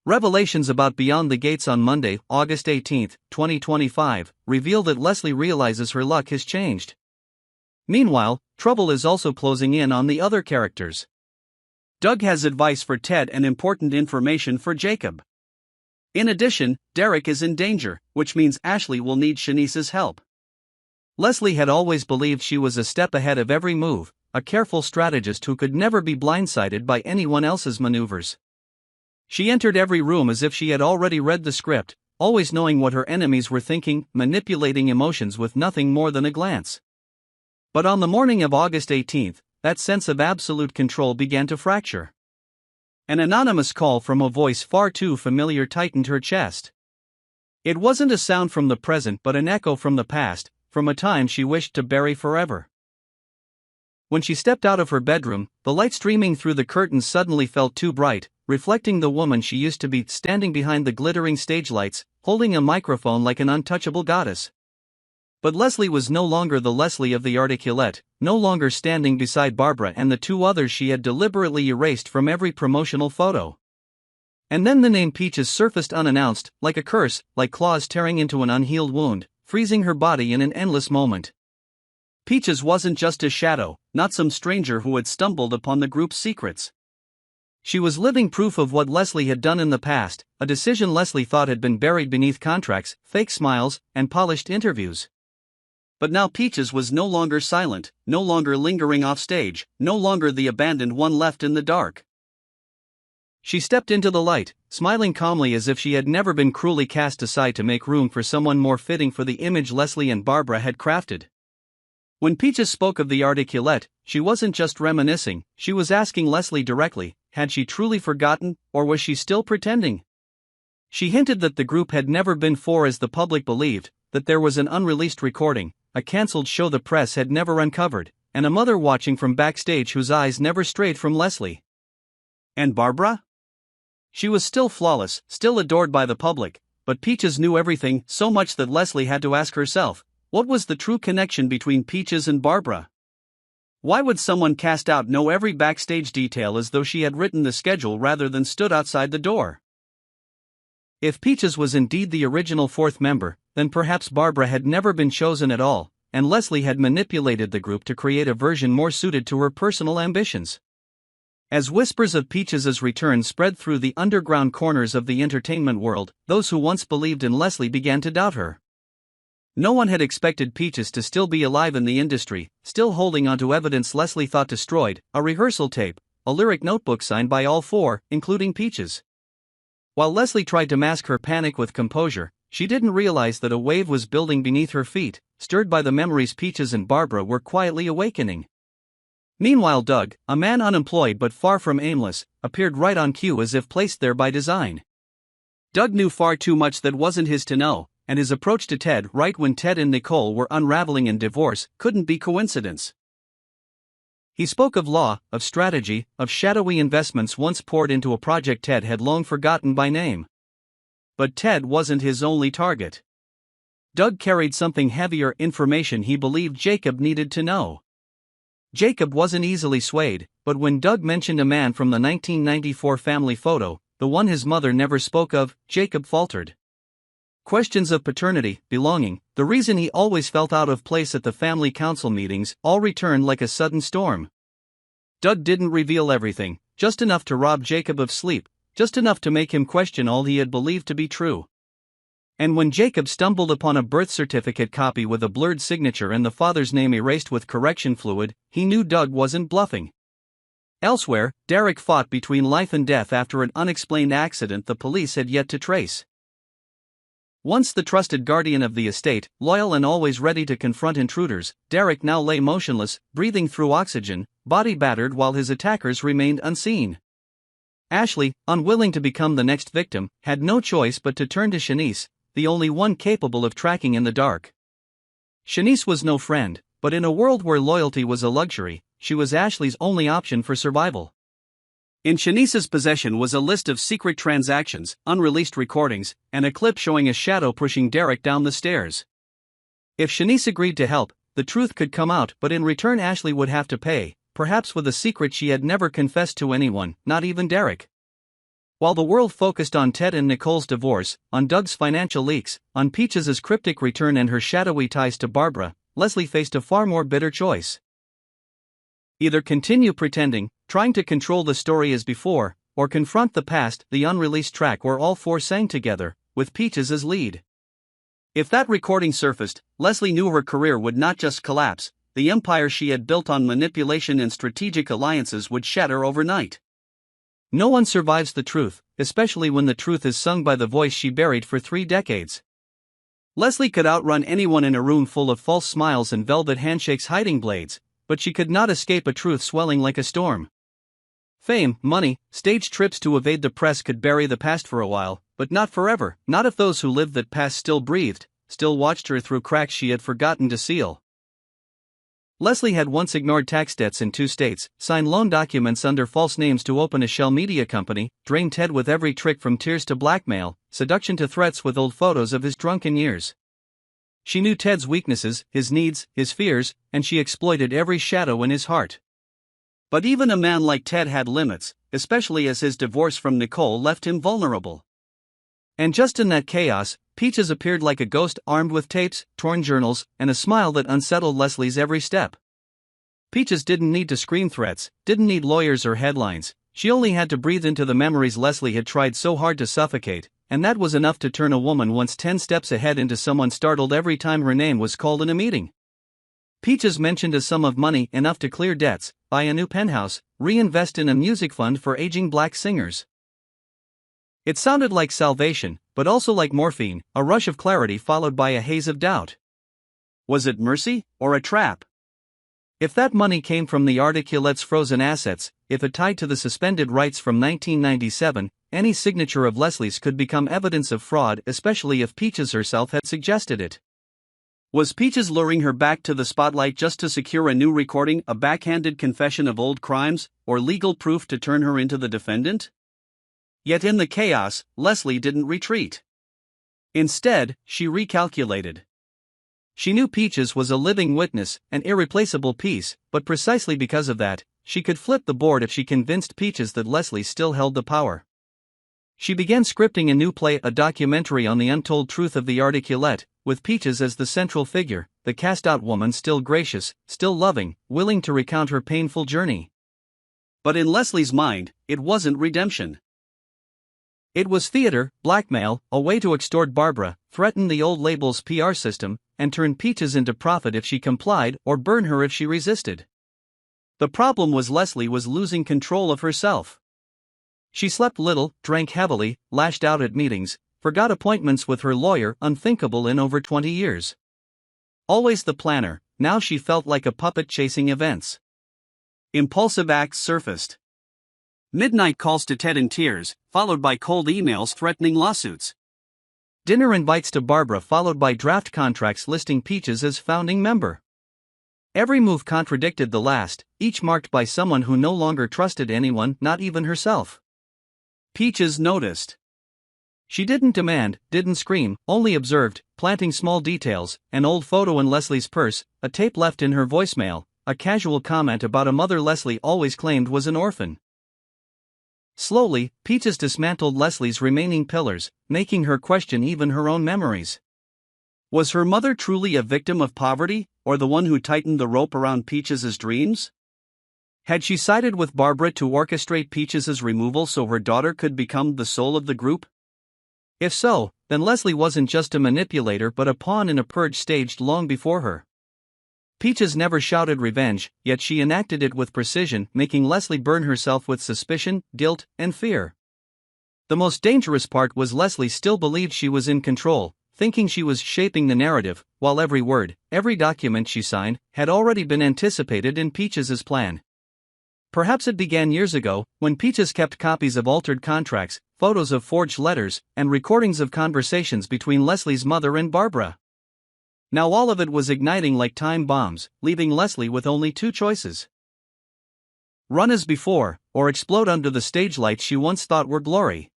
Revelations about Beyond the Gates on Monday, August 18, 2025, reveal that Leslie realizes her luck has changed. Meanwhile, trouble is also closing in on the other characters. Doug has advice for Ted and important information for Jacob. In addition, Derek is in danger, which means Ashley will need Shanice's help. Leslie had always believed she was a step ahead of every move, a careful strategist who could never be blindsided by anyone else's maneuvers. She entered every room as if she had already read the script, always knowing what her enemies were thinking, manipulating emotions with nothing more than a glance. But on the morning of August 18, that sense of absolute control began to fracture. An anonymous call from a voice far too familiar tightened her chest. It wasn't a sound from the present but an echo from the past, from a time she wished to bury forever. When she stepped out of her bedroom, the light streaming through the curtains suddenly felt too bright, reflecting the woman she used to be, standing behind the glittering stage lights, holding a microphone like an untouchable goddess. But Leslie was no longer the Leslie of the articulette, no longer standing beside Barbara and the two others she had deliberately erased from every promotional photo. And then the name Peaches surfaced unannounced, like a curse, like claws tearing into an unhealed wound, freezing her body in an endless moment. Peaches wasn't just a shadow, not some stranger who had stumbled upon the group's secrets. She was living proof of what Leslie had done in the past, a decision Leslie thought had been buried beneath contracts, fake smiles, and polished interviews. But now Peaches was no longer silent, no longer lingering off stage, no longer the abandoned one left in the dark. She stepped into the light, smiling calmly as if she had never been cruelly cast aside to make room for someone more fitting for the image Leslie and Barbara had crafted. When Peaches spoke of the articulette, she wasn't just reminiscing, she was asking Leslie directly, had she truly forgotten, or was she still pretending? She hinted that the group had never been for as the public believed, that there was an unreleased recording, a cancelled show the press had never uncovered, and a mother watching from backstage whose eyes never strayed from Leslie. And Barbara? She was still flawless, still adored by the public, but Peaches knew everything, so much that Leslie had to ask herself, what was the true connection between Peaches and Barbara? Why would someone cast out know every backstage detail as though she had written the schedule rather than stood outside the door? If Peaches was indeed the original fourth member, then perhaps Barbara had never been chosen at all, and Leslie had manipulated the group to create a version more suited to her personal ambitions. As whispers of Peaches' return spread through the underground corners of the entertainment world, those who once believed in Leslie began to doubt her. No one had expected Peaches to still be alive in the industry, still holding onto evidence Leslie thought destroyed, a rehearsal tape, a lyric notebook signed by all four, including Peaches. While Leslie tried to mask her panic with composure, she didn't realize that a wave was building beneath her feet, stirred by the memories Peaches and Barbara were quietly awakening. Meanwhile Doug, a man unemployed but far from aimless, appeared right on cue as if placed there by design. Doug knew far too much that wasn't his to know, and his approach to Ted right when Ted and Nicole were unraveling in divorce couldn't be coincidence. He spoke of law, of strategy, of shadowy investments once poured into a project Ted had long forgotten by name. But Ted wasn't his only target. Doug carried something heavier, information he believed Jacob needed to know. Jacob wasn't easily swayed, but when Doug mentioned a man from the 1994 family photo, the one his mother never spoke of, Jacob faltered. Questions of paternity, belonging, the reason he always felt out of place at the family council meetings, all returned like a sudden storm. Doug didn't reveal everything, just enough to rob Jacob of sleep, just enough to make him question all he had believed to be true. And when Jacob stumbled upon a birth certificate copy with a blurred signature and the father's name erased with correction fluid, he knew Doug wasn't bluffing. Elsewhere, Derek fought between life and death after an unexplained accident the police had yet to trace. Once the trusted guardian of the estate, loyal and always ready to confront intruders, Derek now lay motionless, breathing through oxygen, body battered while his attackers remained unseen. Ashley, unwilling to become the next victim, had no choice but to turn to Shanice, the only one capable of tracking in the dark. Shanice was no friend, but in a world where loyalty was a luxury, she was Ashley's only option for survival. In Shanice's possession was a list of secret transactions, unreleased recordings, and a clip showing a shadow pushing Derek down the stairs. If Shanice agreed to help, the truth could come out, but in return Ashley would have to pay, perhaps with a secret she had never confessed to anyone, not even Derek. While the world focused on Ted and Nicole's divorce, on Doug's financial leaks, on Peaches' cryptic return and her shadowy ties to Barbara, Leslie faced a far more bitter choice. Either continue pretending, trying to control the story as before, or confront the past, the unreleased track where all four sang together, with Peaches as lead. If that recording surfaced, Leslie knew her career would not just collapse, the empire she had built on manipulation and strategic alliances would shatter overnight. No one survives the truth, especially when the truth is sung by the voice she buried for 3 decades. Leslie could outrun anyone in a room full of false smiles and velvet handshakes hiding blades, but she could not escape a truth swelling like a storm. Fame, money, stage trips to evade the press could bury the past for a while, but not forever, not if those who lived that past still breathed, still watched her through cracks she had forgotten to seal. Leslie had once ignored tax debts in 2 states, signed loan documents under false names to open a shell media company, drained Ted with every trick from tears to blackmail, seduction to threats with old photos of his drunken years. She knew Ted's weaknesses, his needs, his fears, and she exploited every shadow in his heart. But even a man like Ted had limits, especially as his divorce from Nicole left him vulnerable. And just in that chaos, Peaches appeared like a ghost armed with tapes, torn journals, and a smile that unsettled Leslie's every step. Peaches didn't need to scream threats, didn't need lawyers or headlines, she only had to breathe into the memories Leslie had tried so hard to suffocate, and that was enough to turn a woman once 10 steps ahead into someone startled every time her name was called in a meeting. Peaches mentioned a sum of money enough to clear debts, buy a new penthouse, reinvest in a music fund for aging black singers. It sounded like salvation, but also like morphine, a rush of clarity followed by a haze of doubt. Was it mercy, or a trap? If that money came from the Articulette's frozen assets, if it tied to the suspended rights from 1997, any signature of Leslie's could become evidence of fraud, especially if Peaches herself had suggested it. Was Peaches luring her back to the spotlight just to secure a new recording, a backhanded confession of old crimes, or legal proof to turn her into the defendant? Yet in the chaos, Leslie didn't retreat. Instead, she recalculated. She knew Peaches was a living witness, an irreplaceable piece, but precisely because of that, she could flip the board if she convinced Peaches that Leslie still held the power. She began scripting a new play, a documentary on the untold truth of the Articulette, with Peaches as the central figure, the cast-out woman still gracious, still loving, willing to recount her painful journey. But in Leslie's mind, it wasn't redemption. It was theater, blackmail, a way to extort Barbara, threaten the old label's PR system, and turn Peaches into profit if she complied or burn her if she resisted. The problem was Leslie was losing control of herself. She slept little, drank heavily, lashed out at meetings, forgot appointments with her lawyer, unthinkable in over 20 years. Always the planner, now she felt like a puppet chasing events. Impulsive acts surfaced. Midnight calls to Ted in tears, followed by cold emails threatening lawsuits. Dinner invites to Barbara followed by draft contracts listing Peaches as founding member. Every move contradicted the last, each marked by someone who no longer trusted anyone, not even herself. Peaches noticed. She didn't demand, didn't scream, only observed, planting small details, an old photo in Leslie's purse, a tape left in her voicemail, a casual comment about a mother Leslie always claimed was an orphan. Slowly, Peaches dismantled Leslie's remaining pillars, making her question even her own memories. Was her mother truly a victim of poverty, or the one who tightened the rope around Peaches' dreams? Had she sided with Barbara to orchestrate Peaches' removal so her daughter could become the soul of the group? If so, then Leslie wasn't just a manipulator but a pawn in a purge staged long before her. Peaches never shouted revenge, yet she enacted it with precision, making Leslie burn herself with suspicion, guilt, and fear. The most dangerous part was Leslie still believed she was in control, thinking she was shaping the narrative, while every word, every document she signed, had already been anticipated in Peaches' plan. Perhaps it began years ago, when Peaches kept copies of altered contracts, photos of forged letters, and recordings of conversations between Leslie's mother and Barbara. Now all of it was igniting like time bombs, leaving Leslie with only 2 choices. Run as before, or explode under the stage lights she once thought were glory.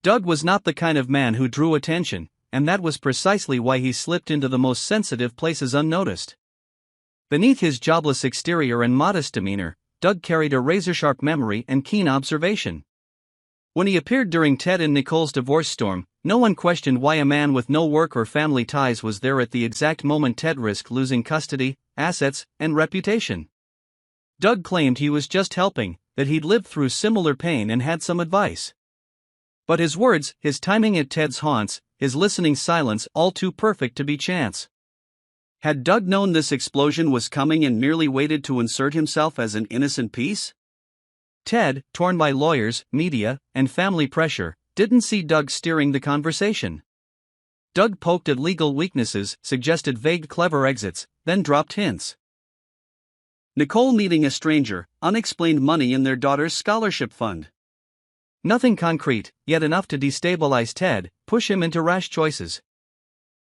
Doug was not the kind of man who drew attention, and that was precisely why he slipped into the most sensitive places unnoticed. Beneath his jobless exterior and modest demeanor, Doug carried a razor-sharp memory and keen observation. When he appeared during Ted and Nicole's divorce storm, no one questioned why a man with no work or family ties was there at the exact moment Ted risked losing custody, assets, and reputation. Doug claimed he was just helping, that he'd lived through similar pain and had some advice. But his words, his timing at Ted's haunts, his listening silence, all too perfect to be chance. Had Doug known this explosion was coming and merely waited to insert himself as an innocent piece? Ted, torn by lawyers, media, and family pressure, didn't see Doug steering the conversation. Doug poked at legal weaknesses, suggested vague clever exits, then dropped hints. Nicole meeting a stranger, unexplained money in their daughter's scholarship fund. Nothing concrete, yet enough to destabilize Ted, push him into rash choices.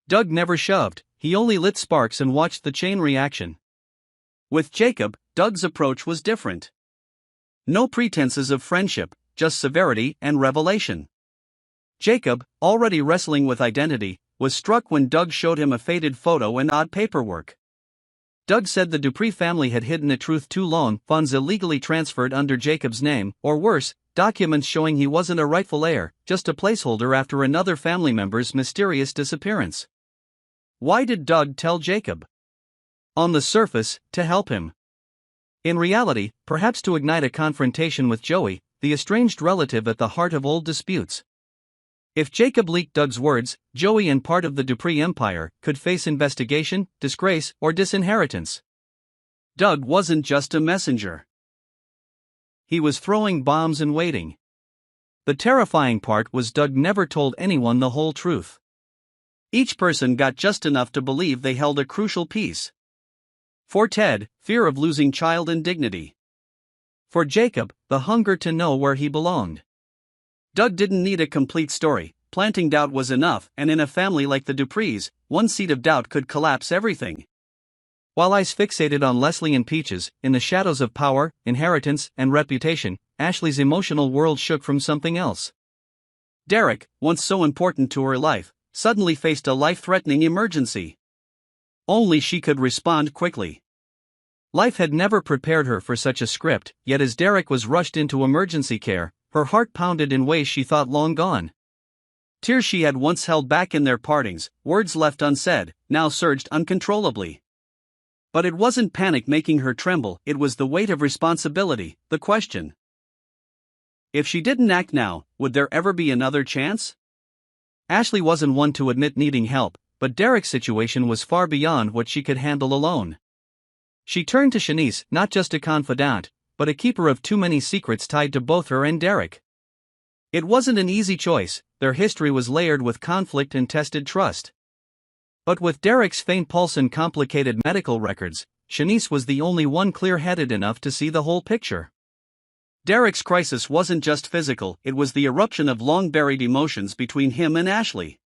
Doug never shoved, he only lit sparks and watched the chain reaction. With Jacob, Doug's approach was different. No pretenses of friendship, just severity and revelation. Jacob, already wrestling with identity, was struck when Doug showed him a faded photo and odd paperwork. Doug said the Dupree family had hidden the truth too long, funds illegally transferred under Jacob's name, or worse, documents showing he wasn't a rightful heir, just a placeholder after another family member's mysterious disappearance. Why did Doug tell Jacob? On the surface, to help him. In reality, perhaps to ignite a confrontation with Joey, the estranged relative at the heart of old disputes. If Jacob leaked Doug's words, Joey and part of the Dupree empire could face investigation, disgrace, or disinheritance. Doug wasn't just a messenger. He was throwing bombs and waiting. The terrifying part was Doug never told anyone the whole truth. Each person got just enough to believe they held a crucial piece. For Ted, fear of losing child and dignity. For Jacob, the hunger to know where he belonged. Doug didn't need a complete story, planting doubt was enough, and in a family like the Duprees, one seed of doubt could collapse everything. While eyes fixated on Leslie and Peaches, in the shadows of power, inheritance, and reputation, Ashley's emotional world shook from something else. Derek, once so important to her life, suddenly faced a life-threatening emergency. Only she could respond quickly. Life had never prepared her for such a script, yet as Derek was rushed into emergency care, her heart pounded in ways she thought long gone. Tears she had once held back in their partings, words left unsaid, now surged uncontrollably. But it wasn't panic making her tremble, it was the weight of responsibility, the question. If she didn't act now, would there ever be another chance? Ashley wasn't one to admit needing help, but Derek's situation was far beyond what she could handle alone. She turned to Shanice, not just a confidant, but a keeper of too many secrets tied to both her and Derek. It wasn't an easy choice, their history was layered with conflict and tested trust. But with Derek's faint pulse and complicated medical records, Shanice was the only one clear-headed enough to see the whole picture. Derek's crisis wasn't just physical, it was the eruption of long-buried emotions between him and Ashley.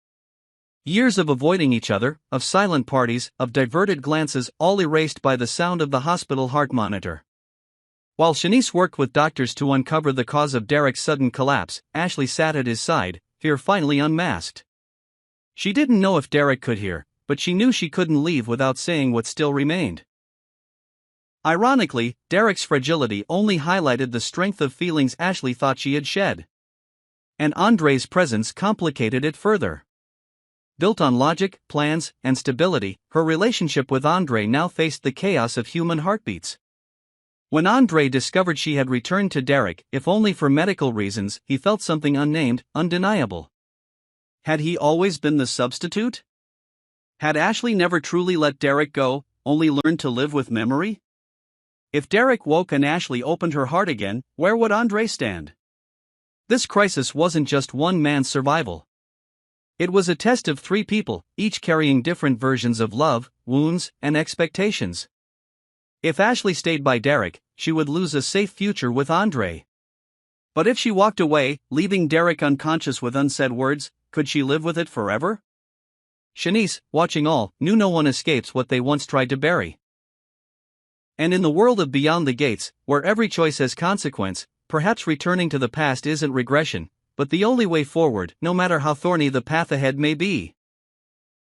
Years of avoiding each other, of silent parties, of diverted glances, all erased by the sound of the hospital heart monitor. While Shanice worked with doctors to uncover the cause of Derek's sudden collapse, Ashley sat at his side, fear finally unmasked. She didn't know if Derek could hear, but she knew she couldn't leave without saying what still remained. Ironically, Derek's fragility only highlighted the strength of feelings Ashley thought she had shed. And Andre's presence complicated it further. Built on logic, plans, and stability, her relationship with Andre now faced the chaos of human heartbeats. When Andre discovered she had returned to Derek, if only for medical reasons, he felt something unnamed, undeniable. Had he always been the substitute? Had Ashley never truly let Derek go, only learned to live with memory? If Derek woke and Ashley opened her heart again, where would Andre stand? This crisis wasn't just one man's survival. It was a test of three people, each carrying different versions of love, wounds, and expectations. If Ashley stayed by Derek, she would lose a safe future with Andre. But if she walked away, leaving Derek unconscious with unsaid words, could she live with it forever? Shanice, watching all, knew no one escapes what they once tried to bury. And in the world of Beyond the Gates, where every choice has consequence, perhaps returning to the past isn't regression, but the only way forward, no matter how thorny the path ahead may be.